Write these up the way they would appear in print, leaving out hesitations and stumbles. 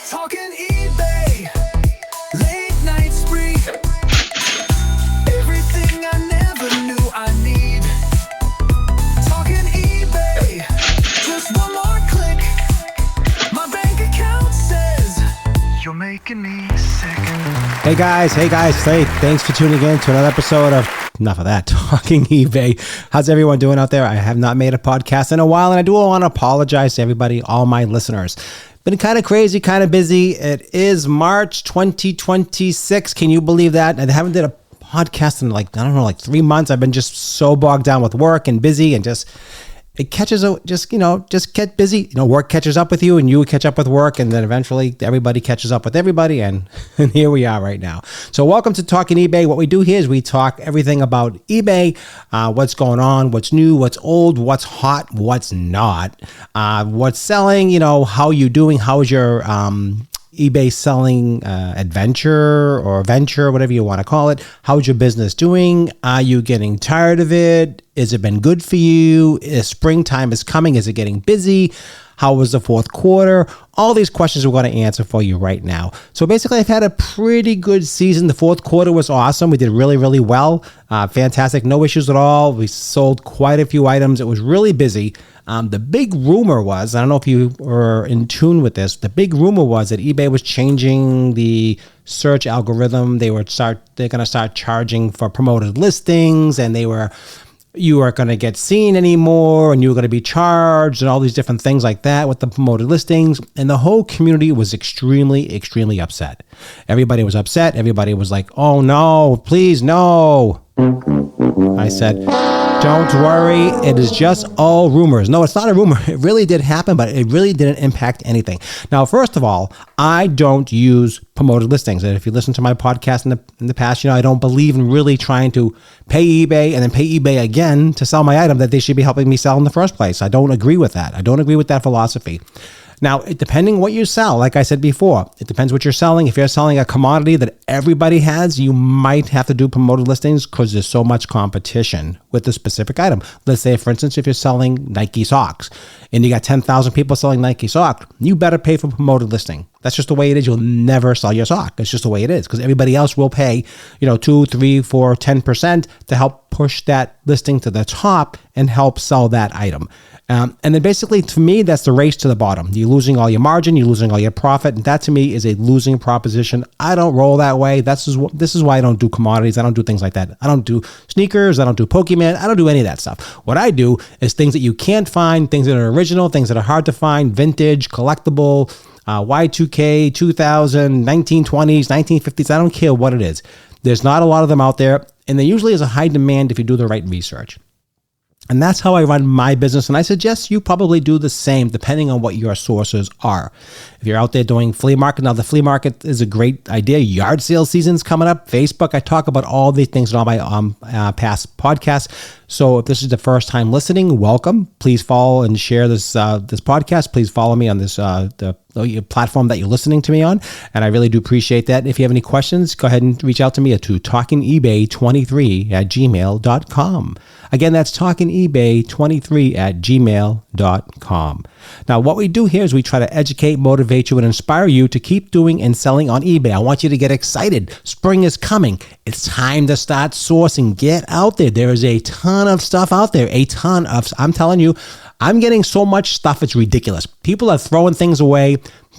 Talking eBay, late night spree. Everything I never knew I need. Talking eBay, just one more click. My bank account says you're making me sick. Hey guys, thanks for tuning in to another episode of Enough of That, Talking eBay. How's everyone doing out there? I have not made a podcast in a while, and I do want to apologize to everybody, all my listeners. Been kind of crazy, kind of busy. It is March 2026. Can you believe that? I haven't did a podcast in like 3 months. I've been just so bogged down with work and busy, and it catches, just get busy. Work catches up with you, and you catch up with work, and then eventually everybody catches up with everybody, and here we are right now. So welcome to Talking eBay. What we do here is we talk everything about eBay, what's going on, what's new, what's old, what's hot, what's not, what's selling, how you doing, how's your eBay selling adventure or venture, whatever you want to call it. How's your business doing? Are you getting tired of it? Has it been good for you? Springtime is coming. Is it getting busy? How was the fourth quarter? All these questions we're going to answer for you right now. So basically, I've had a pretty good season. The fourth quarter was awesome. We did really, really well. Fantastic. No issues at all. We sold quite a few items. It was really busy. The big rumor was, I don't know if you were in tune with this, the big rumor was that eBay was changing the search algorithm. They're going to start charging for promoted listings, and you weren't going to get seen anymore, and you were going to be charged, and all these different things like that with the promoted listings. And the whole community was extremely, extremely upset. Everybody was upset. Everybody was like, oh no, please no. I said, don't worry, it is just all rumors. No, it's not a rumor. It really did happen, but it really didn't impact anything. Now, first of all, I don't use promoted listings. And if you listen to my podcast in the past, I don't believe in really trying to pay eBay and then pay eBay again to sell my item that they should be helping me sell in the first place. I don't agree with that. I don't agree with that philosophy. Now, depending what you sell, like I said before, it depends what you're selling. If you're selling a commodity that everybody has, you might have to do promoted listings because there's so much competition with the specific item. Let's say, for instance, if you're selling Nike socks and you got 10,000 people selling Nike sock, you better pay for promoted listing. That's just the way it is. You'll never sell your sock. It's just the way it is because everybody else will pay, 2, 3, 4, 10% to help push that listing to the top and help sell that item. And then basically, to me, that's the race to the bottom. You're losing all your margin. You're losing all your profit. And that, to me, is a losing proposition. I don't roll that way. This is why I don't do commodities. I don't do things like that. I don't do sneakers. I don't do Pokemon. I don't do any of that stuff. What I do is things that you can't find, things that are original, things that are hard to find, vintage, collectible, Y2K, 2000, 1920s, 1950s. I don't care what it is. There's not a lot of them out there. And there usually is a high demand if you do the right research. And that's how I run my business. And I suggest you probably do the same depending on what your sources are. If you're out there doing flea market, now the flea market is a great idea. Yard sale season's coming up. Facebook, I talk about all these things in all my past podcasts. So if this is the first time listening, welcome. Please follow and share this podcast. Please follow me on this the platform that you're listening to me on. And I really do appreciate that. If you have any questions, go ahead and reach out to me at talkingebay23@gmail.com. Again, that's talkingebay23@gmail.com. Now, what we do here is we try to educate, motivate you, and inspire you to keep doing and selling on eBay. I want you to get excited. Spring is coming. It's time to start sourcing. Get out there. There is a ton of stuff out there. I'm telling you, I'm getting so much stuff, it's ridiculous. People are throwing things away.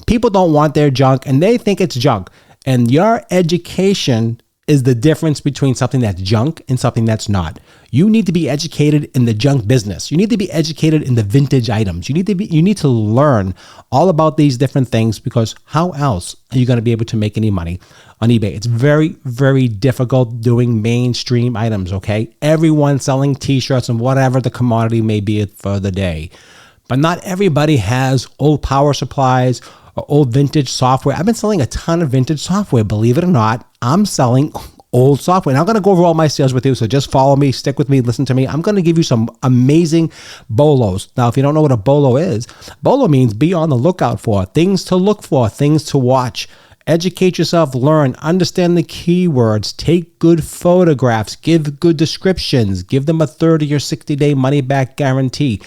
People don't want their junk, and they think it's junk. And your education is the difference between something that's junk and something that's not. You need to be educated in the junk business. You need to be educated in the vintage items. You need to learn all about these different things, because how else are you going to be able to make any money on eBay? It's very, very difficult doing mainstream items, okay? Everyone's selling t-shirts and whatever the commodity may be for the day. But not everybody has old power supplies or old vintage software. I've been selling a ton of vintage software, believe it or not. I'm selling old software. And I'm going to go over all my sales with you. So just follow me, stick with me, listen to me. I'm going to give you some amazing bolos. Now, if you don't know what a bolo is, bolo means be on the lookout for, things to look for, things to watch. Educate yourself, learn, understand the keywords, take good photographs, give good descriptions, give them a 30 or 60-day money-back guarantee.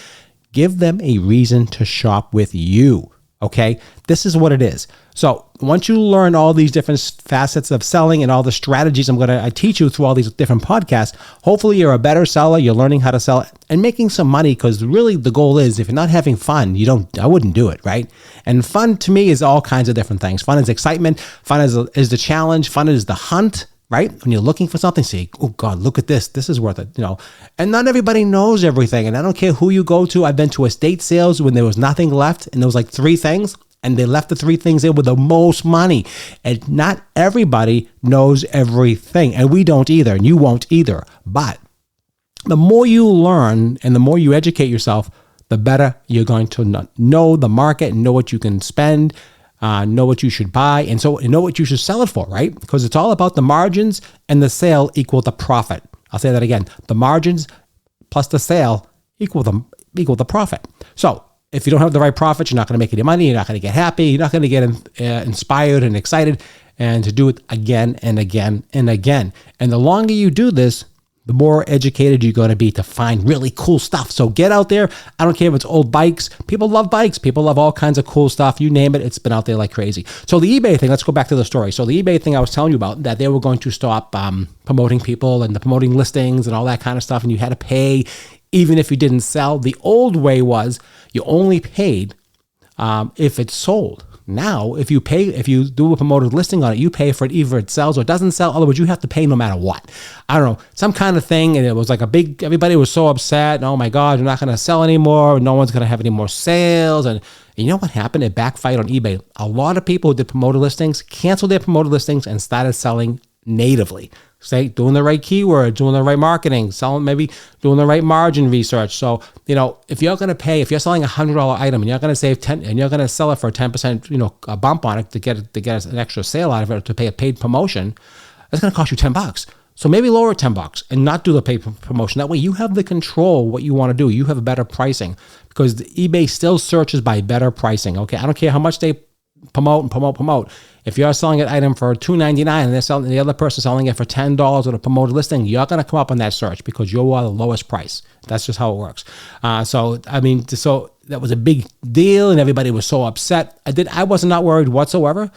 Give them a reason to shop with you. Okay, this is what it is. So once you learn all these different facets of selling and all the strategies I teach you through all these different podcasts, hopefully you're a better seller. You're learning how to sell and making some money, because really the goal is, if you're not having fun, I wouldn't do it, right? And fun to me is all kinds of different things. Fun is excitement. Fun is the challenge. Fun is the hunt. Right? When you're looking for something, say, oh God, look at this. This is worth it. And not everybody knows everything. And I don't care who you go to. I've been to estate sales when there was nothing left and there was like 3 things, and they left the 3 things there with the most money. And not everybody knows everything. And we don't either. And you won't either. But the more you learn and the more you educate yourself, the better you're going to know the market and know what you can spend, know what you should buy, and know what you should sell it for, right? Because it's all about the margins, and the sale equal the profit. I'll say that again. The margins plus the sale equal the profit. So if you don't have the right profit, you're not going to make any money. You're not going to get happy. You're not going to get inspired and excited and to do it again and again and again. And the longer you do this, the more educated you're going to be to find really cool stuff. So get out there. I don't care if it's old bikes. People love bikes. People love all kinds of cool stuff. You name it, it's been out there like crazy. So the eBay thing, let's go back to the story. So the eBay thing I was telling you about, that they were going to stop promoting people and promoting listings and all that kind of stuff. And you had to pay even if you didn't sell. The old way was you only paid if it sold. Now, if you do a promoted listing on it, you pay for it either it sells or it doesn't sell. Otherwise, you have to pay no matter what. I don't know, some kind of thing. And it was like everybody was so upset. And, oh my God, you're not going to sell anymore. No one's going to have any more sales. And you know what happened? It backfired on eBay. A lot of people who did promoted listings canceled their promoted listings and started selling natively. Say, doing the right keyword, doing the right marketing, selling, maybe doing the right margin research. So, if you're you're selling $100 item and you're going to save 10 and you're going to sell it for a 10%, a bump on it to get an extra sale out of it, to pay a paid promotion, that's going to cost you $10. So maybe lower it $10 and not do the paid promotion. That way you have the control what you want to do. You have a better pricing, because the eBay still searches by better pricing. Okay. I don't care how much they promote. If you're selling an item for $2.99 and the other person selling it for $10 with a promoted listing, you're going to come up on that search because you are the lowest price. That's just how it works. So that was a big deal, and everybody was so upset. I was not worried whatsoever.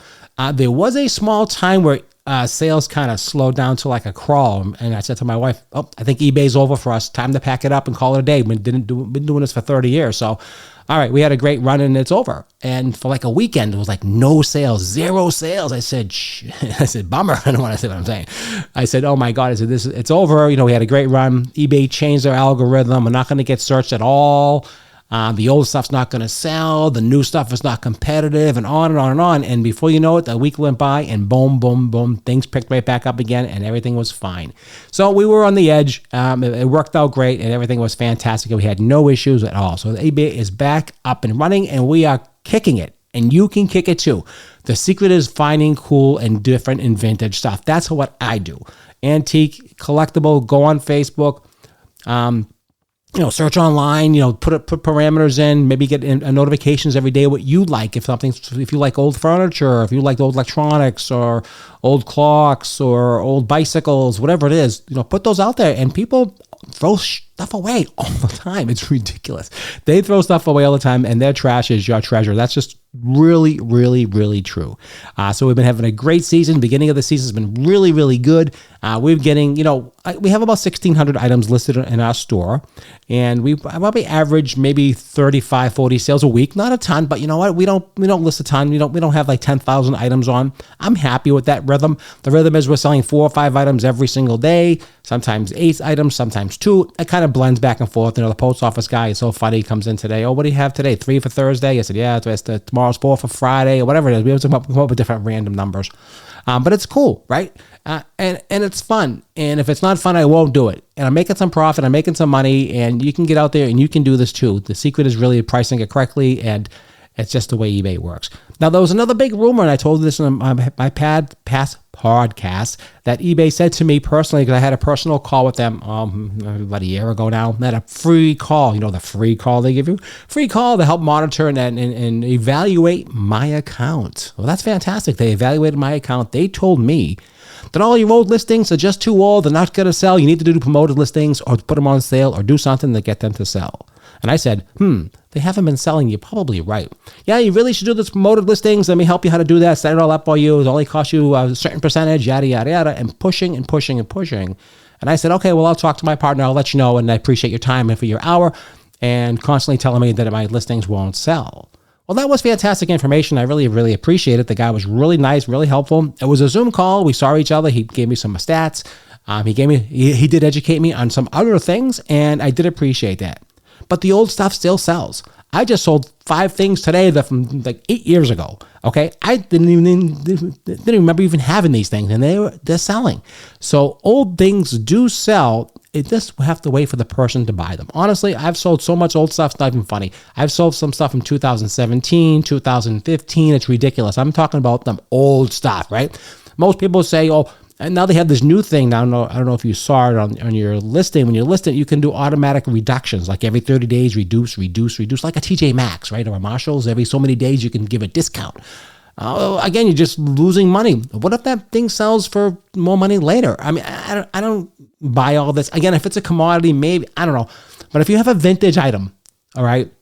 There was a small time where sales kind of slowed down to like a crawl, and I said to my wife, "Oh, I think eBay's over for us. Time to pack it up and call it a day. We've been doing this for 30 years, so." All right, we had a great run and it's over. And for like a weekend, it was like no sales, 0 sales. I said, bummer. I don't want to say what I'm saying. I said, oh my God, it's over. We had a great run. eBay changed their algorithm. We're not going to get searched at all. The old stuff's not going to sell. The new stuff is not competitive, and on and on and on. And before you know it, a week went by and boom, boom, boom, things picked right back up again and everything was fine. So we were on the edge. It worked out great and everything was fantastic. We had no issues at all. So the eBay is back up and running and we are kicking it. And you can kick it too. The secret is finding cool and different and vintage stuff. That's what I do. Antique, collectible, go on Facebook. Search online, put parameters in, maybe get notifications every day what you like. If you like old furniture, if you like old electronics or old clocks or old bicycles, whatever it is, put those out there, and people throw stuff away all the time. It's ridiculous. They throw stuff away all the time, and their trash is your treasure. That's just really, really, really true. So we've been having a great season. Beginning of the season has been really, really good. We're getting, we have about 1,600 items listed in our store, and we probably average maybe 35, 40 sales a week. Not a ton, but you know what? We don't list a ton. We don't have like 10,000 items on. I'm happy with that rhythm. The rhythm is we're selling 4 or 5 items every single day. Sometimes 8 items, sometimes 2. It kind of blends back and forth. The post office guy is so funny. He comes in today. Oh, what do you have today? 3 for Thursday? I said, yeah, tomorrow's 4 for Friday, or whatever it is. We have to come up with different random numbers. But it's cool, right? And it's fun. And if it's not fun, I won't do it. And I'm making some profit. I'm making some money. And you can get out there and you can do this too. The secret is really pricing it correctly. And it's just the way eBay works. Now, there was another big rumor, and I told this in my past podcast, that eBay said to me personally, because I had a personal call with them about a year ago now. I had a free call, the free call they give you? Free call to help monitor and evaluate my account. Well, that's fantastic. They evaluated my account. They told me that all your old listings are just too old. They're not going to sell. You need to do promoted listings or put them on sale or do something to get them to sell. And I said, they haven't been selling. You're probably right. Yeah, you really should do this promoted listings. Let me help you how to do that. Set it all up for you. It only costs you a certain percentage, yada, yada, yada, and pushing and pushing and pushing. And I said, okay, well, I'll talk to my partner. I'll let you know. And I appreciate your time and for your hour, and constantly telling me that my listings won't sell. Well, that was fantastic information. I really, really appreciate it. The guy was really nice, really helpful. It was a Zoom call. We saw each other. He gave me some stats. He did educate me on some other things, and I did appreciate that. But the old stuff still sells. I just sold 5 things today that from like 8 years ago. Okay, I didn't remember even having these things, and they're selling. So old things do sell. It just have to wait for the person to buy them. Honestly, I've sold so much old stuff, it's not even funny. I've sold some stuff from 2017, 2015. It's ridiculous. I'm talking about them old stuff, right? Most people say, oh, and now they have this new thing. Now, I don't know if you saw it on your listing. When you list it, you can do automatic reductions, like every 30 days, reduce, like a TJ Maxx, right? Or a Marshalls. Every so many days, you can give a discount. Again, you're just losing money. What if that thing sells for more money later? I mean, I don't buy all this. Again, if it's a commodity, maybe, I don't know. But if you have a vintage item, all right,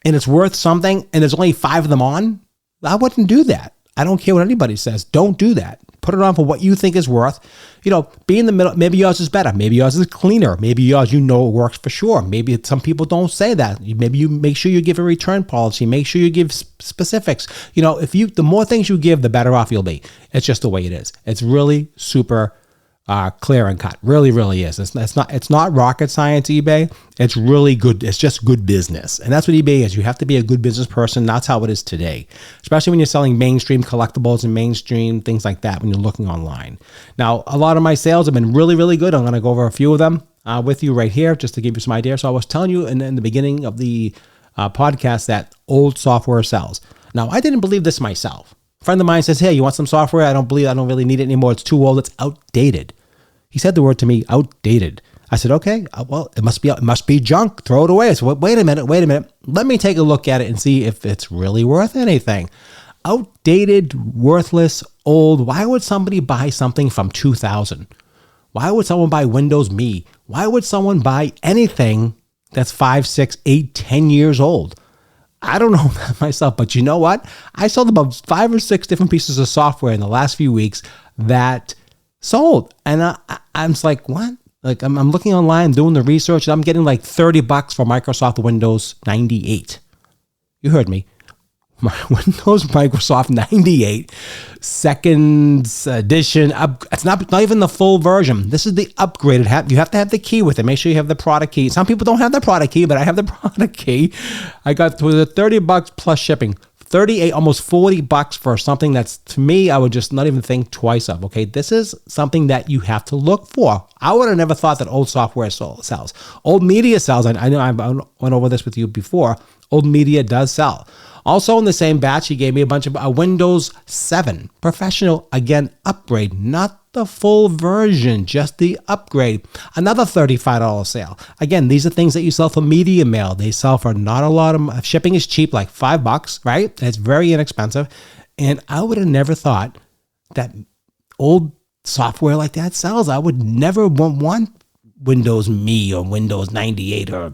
and it's worth something, and there's only 5 of them on, I wouldn't do that. I don't care what anybody says. Don't do that. Put it on for what you think is worth. Be in the middle. Maybe yours is better. Maybe yours is cleaner. Maybe yours, works for sure. Maybe some people don't say that. Maybe you make sure you give a return policy. Make sure you give specifics. The more things you give, the better off you'll be. It's just the way it is. It's really super clear and cut. Really, really is. It's not rocket science, eBay. It's really good. It's just good business. And that's what eBay is. You have to be a good business person. That's how it is today, especially when you're selling mainstream collectibles and mainstream things like that when you're looking online. Now, a lot of my sales have been really, really good. I'm going to go over a few of them with you right here just to give you some idea. So I was telling you in the beginning of the podcast that old software sells. Now, I didn't believe this myself. A friend of mine says, hey, you want some software? I don't really need it anymore. It's too old. It's outdated. He said the word to me, outdated. I said, okay, well, it must be junk. Throw it away. I said, wait a minute. Let me take a look at it and see if it's really worth anything. Outdated, worthless, old. Why would somebody buy something from 2000? Why would someone buy Windows Me? Why would someone buy anything that's 5, 6, 8, 10 years old? I don't know that myself, but you know what? I sold about 5 or 6 different pieces of software in the last few weeks that sold. And I'm just like, what? Like I'm looking online, doing the research, and I'm getting like $30 for Microsoft Windows 98. You heard me. My Windows Microsoft 98 second edition. It's not even the full version. This is the upgraded. You have to have the key with it. Make sure you have the product key. Some people don't have the product key, but I have the product key. I got to the $30 plus shipping. 38, almost $40 for something that's, to me, I would just not even think twice of. Okay, this is something that you have to look for. I would have never thought that old software sells. Old media sells. I know I went over this with you before. Old media does sell. Also in the same batch, he gave me a bunch of Windows 7 professional, again, upgrade, not the full version, just the upgrade. Another $35 sale. Again, these are things that you sell for media mail. They sell for not a lot of, shipping is cheap, like $5, right? It's very inexpensive. And I would have never thought that old software like that sells. I would never want Windows Me or Windows 98 or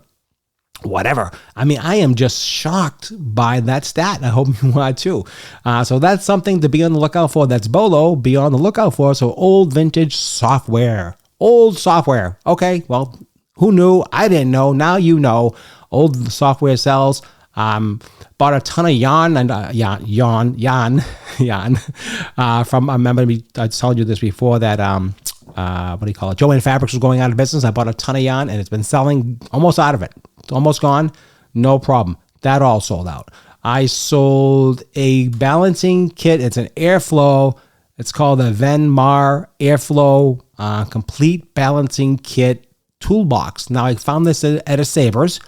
whatever. I mean, I am just shocked by that stat. I hope you are too. So that's something to be on the lookout for. That's BOLO. Be on the lookout for. So old vintage software. Old software. Okay, well, who knew? I didn't know. Now you know. Old software sells. Bought a ton of yarn and yarn from, I remember I told you this before that what do you call it? Joanne Fabrics was going out of business. I bought a ton of yarn and it's been selling almost out of it. It's almost gone. No problem. That all sold out. I sold a balancing kit. It's an airflow. It's called a Venmar Airflow Complete Balancing Kit Toolbox. Now, I found this at a Savers.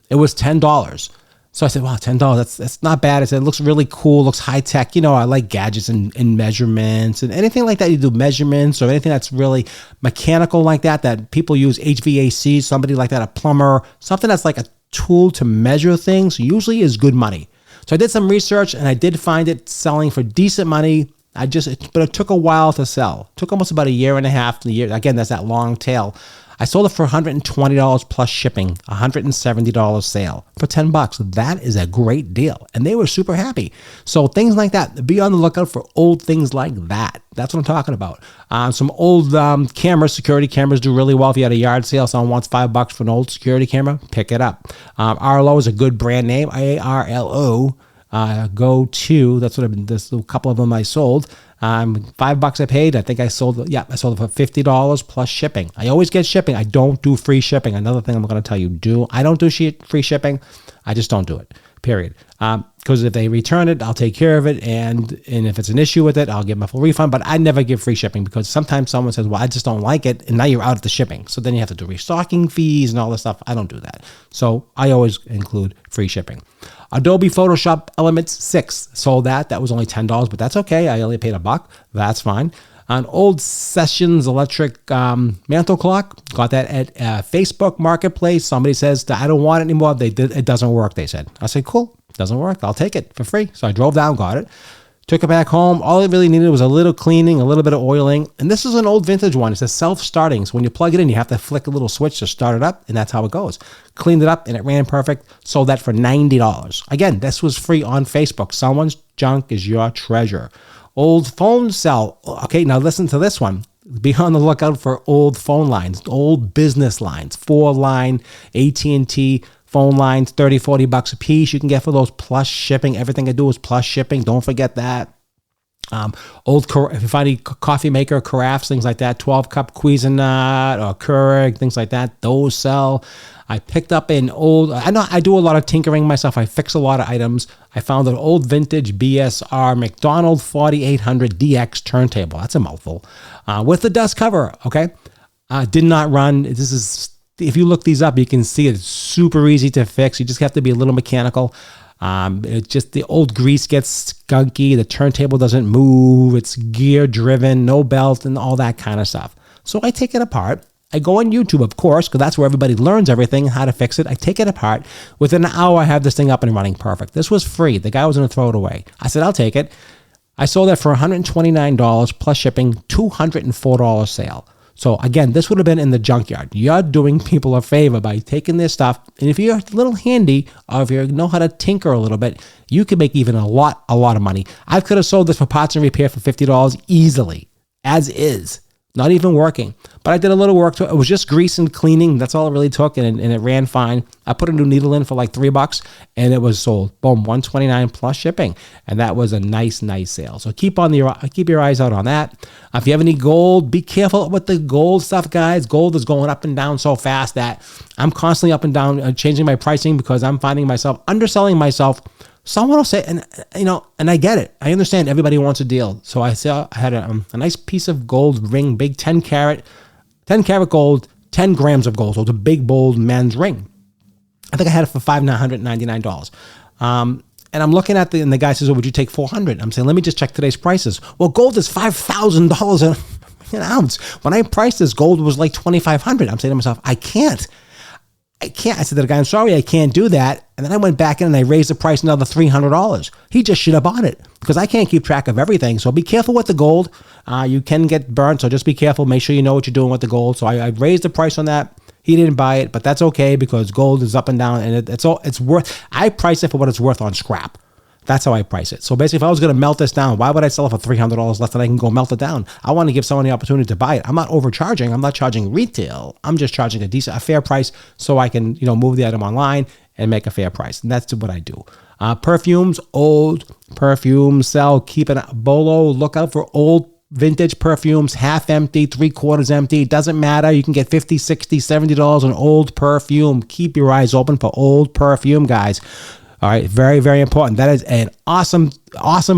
It was $10. So I said, wow, $10, that's not bad. I said, it looks really cool, looks high tech. I like gadgets and measurements and anything like that. You do measurements or anything that's really mechanical like that people use HVAC, somebody like that, a plumber, something that's like a tool to measure things usually is good money. So I did some research and I did find it selling for decent money. But it took a while to sell. It took almost about a year and a half. Again, that's that long tail. I sold it for $120 plus shipping, $170 sale for $10. That is a great deal. And they were super happy. So things like that, be on the lookout for old things like that. That's what I'm talking about. Some old cameras, security cameras do really well. If you had a yard sale, someone wants $5 for an old security camera, pick it up. Arlo is a good brand name, ARLO. Go to, that's what I've been, there's a couple of them I sold. $5 I paid. I think I sold it for $50 plus shipping. I always get shipping. I don't do free shipping. Another thing I'm going to tell you, I don't do free shipping. I just don't do it, period. Because if they return it, I'll take care of it. And if it's an issue with it, I'll give them a full refund. But I never give free shipping because sometimes someone says, well, I just don't like it. And now you're out of the shipping. So then you have to do restocking fees and all this stuff. I don't do that. So I always include free shipping. Adobe Photoshop Elements 6. Sold that. That was only $10, but that's okay. I only paid $1. That's fine. An old Sessions electric mantle clock. Got that at Facebook Marketplace. Somebody says, I don't want it anymore. It doesn't work, they said. I said, cool. Doesn't work. I'll take it for free. So I drove down, got it. Took it back home. All it really needed was a little cleaning, a little bit of oiling. And this is an old vintage one. It says self-starting. So when you plug it in, you have to flick a little switch to start it up. And that's how it goes. Cleaned it up and it ran perfect. Sold that for $90. Again, this was free on Facebook. Someone's junk is your treasure. Old phone cell. Okay, now listen to this one. Be on the lookout for old phone lines, old business lines, 4-line, AT&T phone lines, $30, $40 a piece. You can get for those plus shipping. Everything I do is plus shipping. Don't forget that. If you find any coffee maker, carafes, things like that, 12-cup Cuisinart or Keurig, things like that, those sell. I picked up an old, I do a lot of tinkering myself. I fix a lot of items. I found an old vintage BSR McDonald 4800 DX turntable. That's a mouthful. With the dust cover, okay? Did not run. This is, if you look these up, you can see it's super easy to fix. You just have to be a little mechanical. It's just the old grease gets skunky. The turntable doesn't move. It's gear driven, no belt, and all that kind of stuff. So I take it apart. I go on YouTube, of course, because that's where everybody learns everything, how to fix it. I take it apart. Within an hour, I have this thing up and running perfect. This was free. The guy was going to throw it away. I said, I'll take it. I sold that for $129 plus shipping, $204 sale. So again, this would have been in the junkyard. You're doing people a favor by taking their stuff. And if you're a little handy, or if you know how to tinker a little bit, you can make even a lot of money. I could have sold this for parts and repair for $50 easily, as is. Not even working. But I did a little work to it. It was just grease and cleaning. That's all it really took, and it ran fine. I put a new needle in for like $3, and it was sold. Boom, $129 plus shipping. And that was a nice sale. So keep your eyes out on that. If you have any gold, be careful with the gold stuff, guys. Gold is going up and down so fast that I'm constantly up and down, changing my pricing because I'm finding myself underselling myself. Someone will say, and I get it. I understand everybody wants a deal. So I had a nice piece of gold ring, big 10 karat gold, 10 grams of gold. So it's a big, bold men's ring. I think I had it for $599. And I'm looking at and the guy says, well, would you take $400? I'm saying, let me just check today's prices. Well, gold is $5,000 an ounce. When I priced this, gold was like $2,500. I'm saying to myself, I can't. I said to the guy, I'm sorry, I can't do that. And then I went back in and I raised the price another $300. He just should have bought it because I can't keep track of everything. So be careful with the gold. You can get burnt, so just be careful. Make sure you know what you're doing with the gold. So I raised the price on that. He didn't buy it, but that's okay because gold is up and down, and it's worth. I price it for what it's worth on scrap. That's how I price it. So basically, if I was going to melt this down, why would I sell it for $300 less than I can go melt it down? I want to give someone the opportunity to buy it. I'm not overcharging. I'm not charging retail. I'm just charging a fair price so I can, move the item online and make a fair price. And that's what I do. Perfumes, old perfumes sell. Keep an bolo. Look out for old vintage perfumes, half empty, 3/4 empty. It doesn't matter. You can get $50, $60, $70 on old perfume. Keep your eyes open for old perfume, guys. All right, very, very important. That is an awesome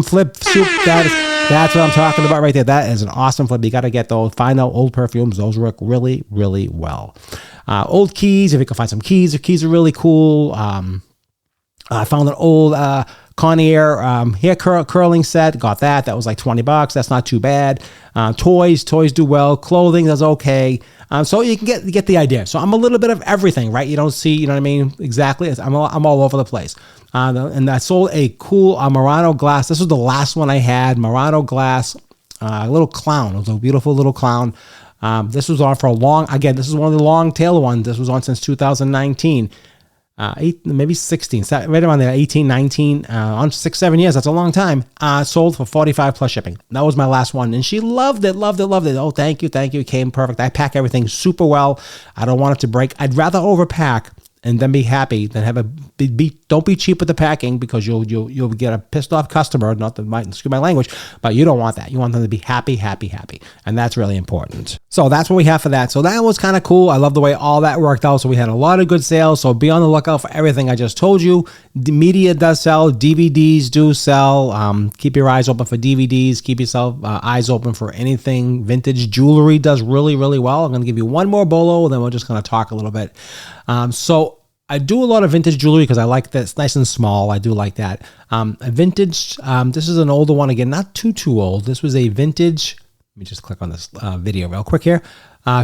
flip soup. That's what I'm talking about right there. That is an awesome flip. You got to get those. Find out old perfumes. Those work really, really well. Old keys. If you can find some keys, the keys are really cool. I found an old Conair hair curling set. Got that. That was like $20. That's not too bad. Toys do well. Clothing does okay. So you can get the idea. So I'm a little bit of everything, right? You don't see, you know what I mean? Exactly. I'm all over the place. And I sold a cool Murano glass. This was the last one I had. Murano glass, a little clown. It was a beautiful little clown. This was on for a long, again, this is one of the long tail ones. This was on since 2019. Maybe 16, right around there, 18, 19, on 6-7 years. That's a long time. Sold for 45 plus shipping. That was my last one. And she loved it. Oh, thank you. It came perfect. I pack everything super well. I don't want it to break. I'd rather overpack and then be happy than have don't be cheap with the packing, because you'll get a pissed off customer. Not that excuse my language, but you don't want that. You want them to be happy, and that's really important. So that's what we have for that. So that was kind of cool. I love the way all that worked out. So we had a lot of good sales. So be on the lookout for everything I just told you. The media does sell. DVDs do sell. Keep your eyes open for DVDs. Keep yourself eyes open for anything. Vintage jewelry does really, really well. I'm going to give you one more bolo, then we're just going to talk a little bit. So I do a lot of vintage jewelry because I like that. It's nice and small. I do like that. A vintage, this is an older one again, not too old. This was a vintage, let me just click on this video real quick here.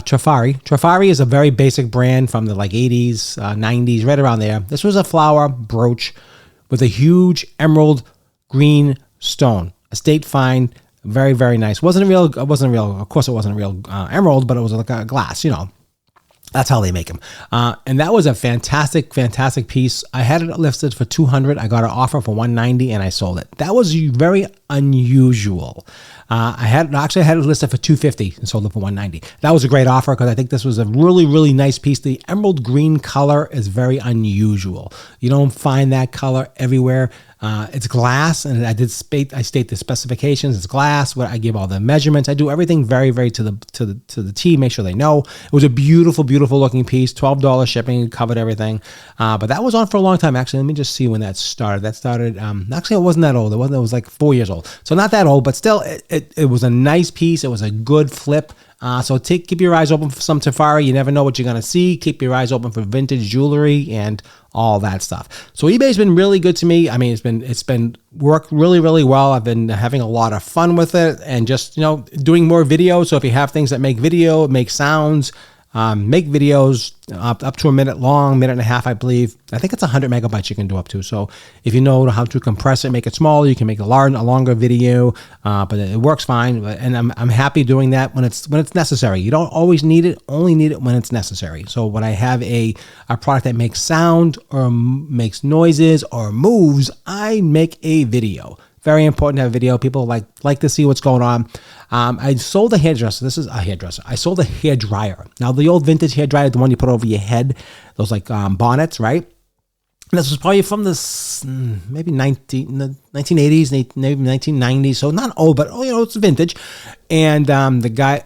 Trafari. Trafari is a very basic brand from the 80s, 90s, right around there. This was a flower brooch with a huge emerald green stone. Estate fine, very, very nice. Of course it wasn't a real emerald, but it was like a glass, That's how they make them. And that was a fantastic piece. I had it listed for $200. I got an offer for $190 and I sold it. That was very unusual. I had it listed for $250 and sold it for $190. That was a great offer because I think this was a really, really nice piece. The emerald green color is very unusual. You don't find that color everywhere. It's glass, and I state the specifications. It's glass. I give all the measurements. I do everything very, very to the T. Make sure they know. It was a beautiful, beautiful looking piece. $12 shipping, covered everything. But that was on for a long time. Actually, let me just see when that started. That started. Actually, it wasn't that old. It was like 4 years old. So not that old, but still, it was a nice piece. It was a good flip. So keep your eyes open for some Trafari. You never know what you're going to see. Keep your eyes open for vintage jewelry and all that stuff. So eBay's been really good to me. I mean, it's been worked really, really well. I've been having a lot of fun with it and just, doing more videos. So if you have things that make video, make sounds, make videos up to a minute long, minute and a half, I believe. I think it's 100 megabytes you can do up to. So if you know how to compress it, make it smaller, you can make a longer video, but it works fine. And I'm happy doing that when it's necessary. You don't always need it, only need it when it's necessary. So when I have a product that makes sound or makes noises or moves, I make a video. Very important to have video. People like to see what's going on. I sold a hairdresser. This is a hairdresser. I sold a hairdryer. Now, the old vintage hairdryer, the one you put over your head, those bonnets, right? And this was probably from maybe 1980s, maybe 1990s. So not old, but it's vintage. And the guy,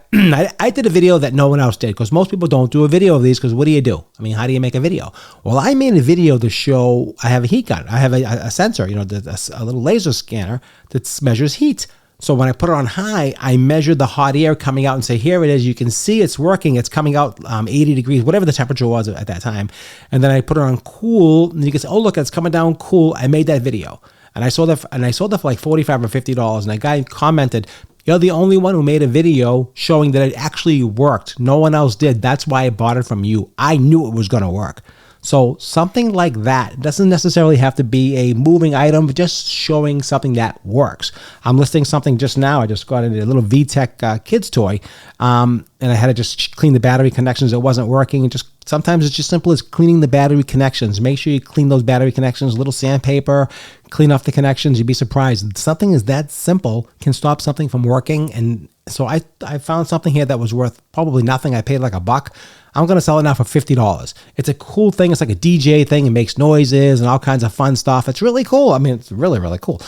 I did a video that no one else did because most people don't do a video of these because what do you do? I mean, how do you make a video? Well, I made a video to show I have a heat gun. I have a sensor, a little laser scanner that measures heat. So when I put it on high, I measured the hot air coming out and say, here it is. You can see it's working. It's coming out 80 degrees, whatever the temperature was at that time. And then I put it on cool, and you can say, oh, look, it's coming down cool. I made that video. And I sold it for like $45 or $50. And a guy commented, you're the only one who made a video showing that it actually worked. No one else did. That's why I bought it from you. I knew it was going to work. So something like that, it doesn't necessarily have to be a moving item, but just showing something that works. I'm listing something just now. I just got a little VTech kids toy, and I had to just clean the battery connections. It wasn't working. Sometimes it's just simple as cleaning the battery connections. Make sure you clean those battery connections, a little sandpaper, clean off the connections. You'd be surprised. Something is that simple can stop something from working. And so I found something here that was worth probably nothing. I paid like $1. I'm going to sell it now for $50. It's a cool thing. It's like a DJ thing. It makes noises and all kinds of fun stuff. It's really cool. I mean, it's really, really cool.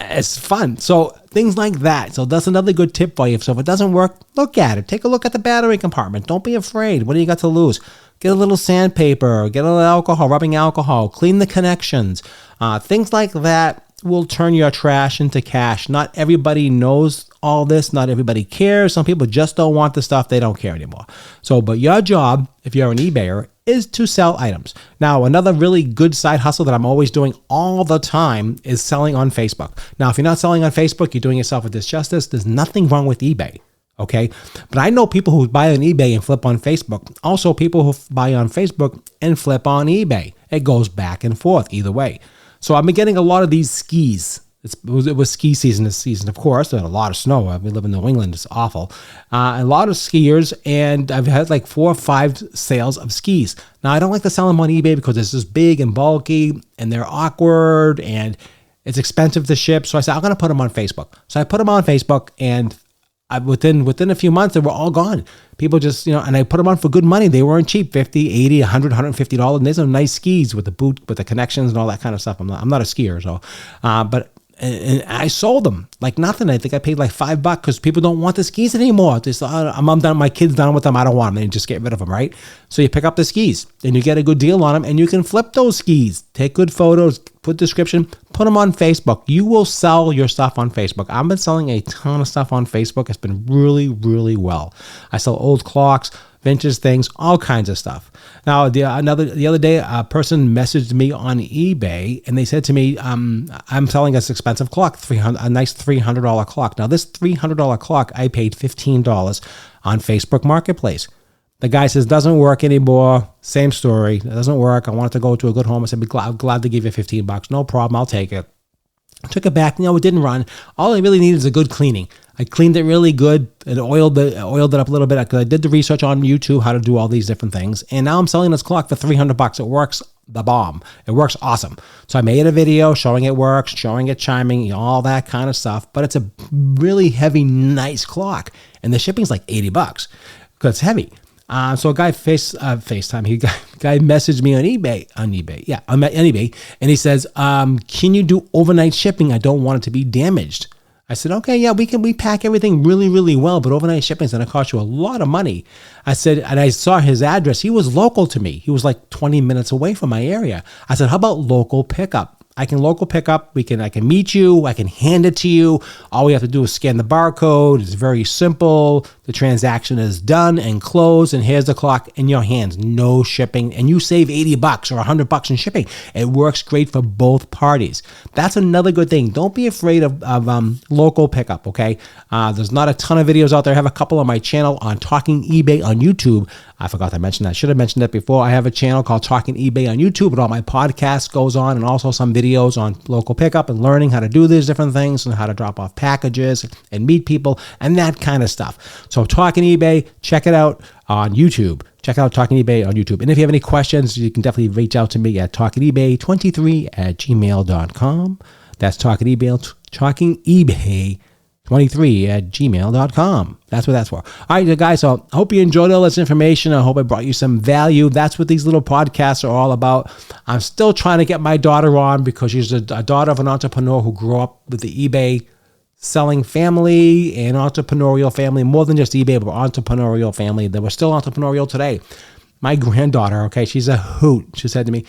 It's fun. So things like that. So that's another good tip for you. So if it doesn't work, look at it. Take a look at the battery compartment. Don't be afraid. What do you got to lose? Get a little sandpaper, get a little alcohol, rubbing alcohol, clean the connections. Things like that will turn your trash into cash. Not everybody knows all this. Not everybody cares. Some people just don't want the stuff. They don't care anymore. But your job, if you're an eBayer, is to sell items. Now, another really good side hustle that I'm always doing all the time is selling on Facebook. Now, if you're not selling on Facebook, you're doing yourself a disjustice. There's nothing wrong with eBay. Okay. But I know people who buy on eBay and flip on Facebook. Also people who buy on Facebook and flip on eBay. It goes back and forth either way. So I've been getting a lot of these skis. It was ski season this season, of course. There's a lot of snow. We live in New England. It's awful. A lot of skiers, and I've had like 4 or 5 sales of skis. Now, I don't like to sell them on eBay because it's just big and bulky, and they're awkward, and it's expensive to ship. So I said, I'm going to put them on Facebook. So I put them on Facebook, and within a few months, they were all gone. People just, and I put them on for good money. They weren't cheap, $50, $80, $100, $150. And there's some nice skis with the boot, with the connections and all that kind of stuff. I'm not a skier, so, but I sold them like nothing. I think I paid like $5 because people don't want the skis anymore. I'm done. My kid's done with them. I don't want them. They just get rid of them, right? So you pick up the skis and you get a good deal on them, and you can flip those skis. Take good photos, put description, put them on Facebook. You will sell your stuff on Facebook. I've been selling a ton of stuff on Facebook. It's been really, really well. I sell old clocks, vintage things, all kinds of stuff. Now, the other day, a person messaged me on eBay, and they said to me, I'm selling this expensive clock, a nice $300 clock. Now, this $300 clock, I paid $15 on Facebook Marketplace. The guy says, doesn't work anymore. Same story. It doesn't work. I want it to go to a good home. I said, I'm glad to give you $15. No problem. I'll take it. I took it back. It didn't run. All I really needed is a good cleaning. I cleaned it really good and oiled it up a little bit. I did the research on YouTube, how to do all these different things. And now I'm selling this clock for $300. It works the bomb. It works awesome. So I made a video showing it works, showing it chiming, all that kind of stuff. But it's a really heavy, nice clock. And the shipping's like $80 because it's heavy. So a guy guy messaged me on eBay, on eBay, and he says, can you do overnight shipping? I don't want it to be damaged. I said, okay, yeah, we pack everything really, really well, but overnight shipping is going to cost you a lot of money. I said, and I saw his address. He was local to me. He was like 20 minutes away from my area. I said, how about local pickup? I can local pickup. I can meet you. I can hand it to you. All we have to do is scan the barcode. It's very simple. The transaction is done and closed, and here's the clock in your hands. No shipping, and you save $80 or $100 in shipping. It works great for both parties. That's another good thing. Don't be afraid of local pickup. Okay, there's not a ton of videos out there. I have a couple on my channel on Talking eBay on YouTube. I forgot to mention that. I should have mentioned that before. I have a channel called Talking eBay on YouTube, but all my podcasts goes on, and also some videos on local pickup and learning how to do these different things and how to drop off packages and meet people and that kind of stuff. So Talking eBay, check it out on YouTube. Check out Talking eBay on YouTube. And if you have any questions, you can definitely reach out to me at talkingebay23@gmail.com. That's Talking eBay 23@gmail.com. That's what that's for. All right, guys, so I hope you enjoyed all this information. I hope I brought you some value. That's what these little podcasts are all about. I'm still trying to get my daughter on because she's a daughter of an entrepreneur who grew up with the eBay selling family and entrepreneurial family, more than just eBay, but entrepreneurial family. They were still entrepreneurial today. My granddaughter, okay, she's a hoot. She said to me,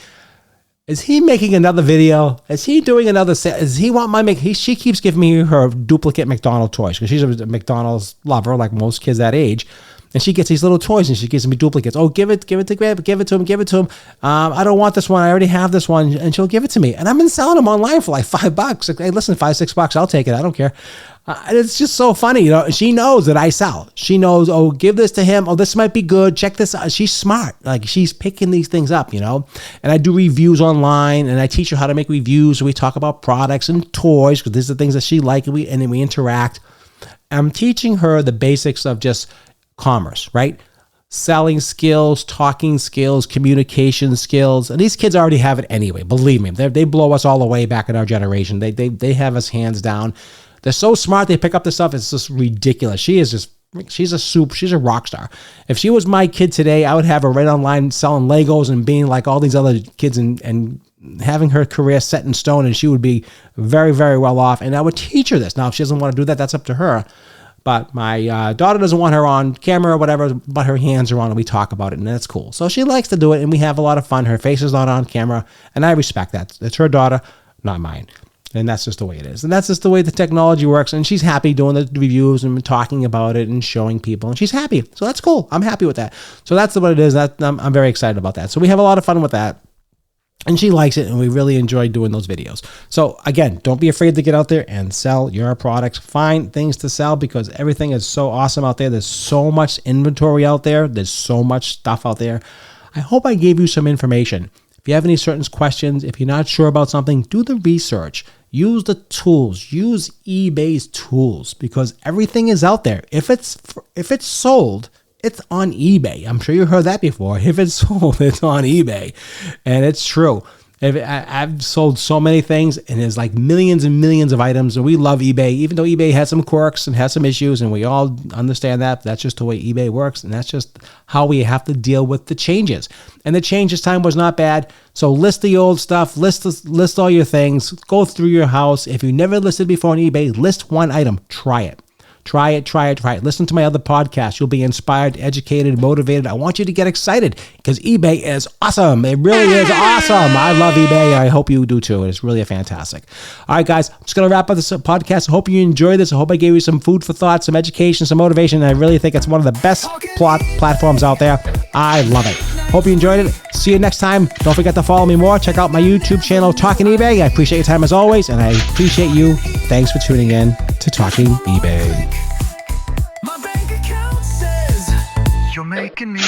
is he making another video? Is he doing another set? Does he want she keeps giving me her duplicate McDonald's toys because she's a McDonald's lover, like most kids that age. And she gets these little toys and she gives me duplicates. Oh, give it to him. I don't want this one. I already have this one. And she'll give it to me. And I've been selling them online for like $5. Like, hey, listen, $5, $6, I'll take it. I don't care. And it's just so funny, she knows that I sell. She knows, oh, give this to him. Oh, this might be good. Check this out. She's smart. Like, she's picking these things up, And I do reviews online, and I teach her how to make reviews. We talk about products and toys, because these are the things that she likes, and then we interact. I'm teaching her the basics of just commerce, right? Selling skills, talking skills, communication skills. And these kids already have it anyway. Believe me, they blow us all away back in our generation. They have us hands down. They're so smart. They pick up this stuff. It's just ridiculous. She's a rock star. If she was my kid today, I would have her right online selling Legos and being like all these other kids and having her career set in stone, and she would be very, very well off. And I would teach her this. Now, if she doesn't want to do that, that's up to her. But my daughter doesn't want her on camera or whatever, but her hands are on, and we talk about it, and that's cool. So she likes to do it, and we have a lot of fun. Her face is not on camera, and I respect that. It's her daughter, not mine. And that's just the way it is. And that's just the way the technology works. And she's happy doing the reviews and talking about it and showing people. And she's happy. So that's cool. I'm happy with that. So that's what it is. I'm very excited about that. So we have a lot of fun with that. And she likes it, and we really enjoy doing those videos. So again, don't be afraid to get out there and sell your products. Find things to sell because everything is so awesome out there. There's so much inventory out there. There's so much stuff out there. I hope I gave you some information. If you have any certain questions, if you're not sure about something, do the research. use the tools, use eBay's tools, because everything is out there. If it's sold, it's on eBay. I'm sure you heard that before. If it's sold, it's on eBay. And it's true. I've sold so many things, and there's like millions and millions of items, and we love eBay, even though eBay has some quirks and has some issues, and we all understand that. That's just the way eBay works, and that's just how we have to deal with the changes. And the change this time was not bad. So list the old stuff, list all your things, go through your house. If you never listed before on eBay, list one item, try it. Try it. Listen to my other podcast. You'll be inspired, educated, motivated. I want you to get excited because eBay is awesome. It really is awesome. I love eBay. I hope you do too. It's really fantastic. All right, guys, I'm just going to wrap up this podcast. I hope you enjoyed this. I hope I gave you some food for thought, some education, some motivation. And I really think it's one of the best platforms out there. I love it. Hope you enjoyed it. See you next time. Don't forget to follow me more. Check out my YouTube channel, Talking eBay. I appreciate your time as always, and I appreciate you. Thanks for tuning in to Talking eBay. My bank account says you're making me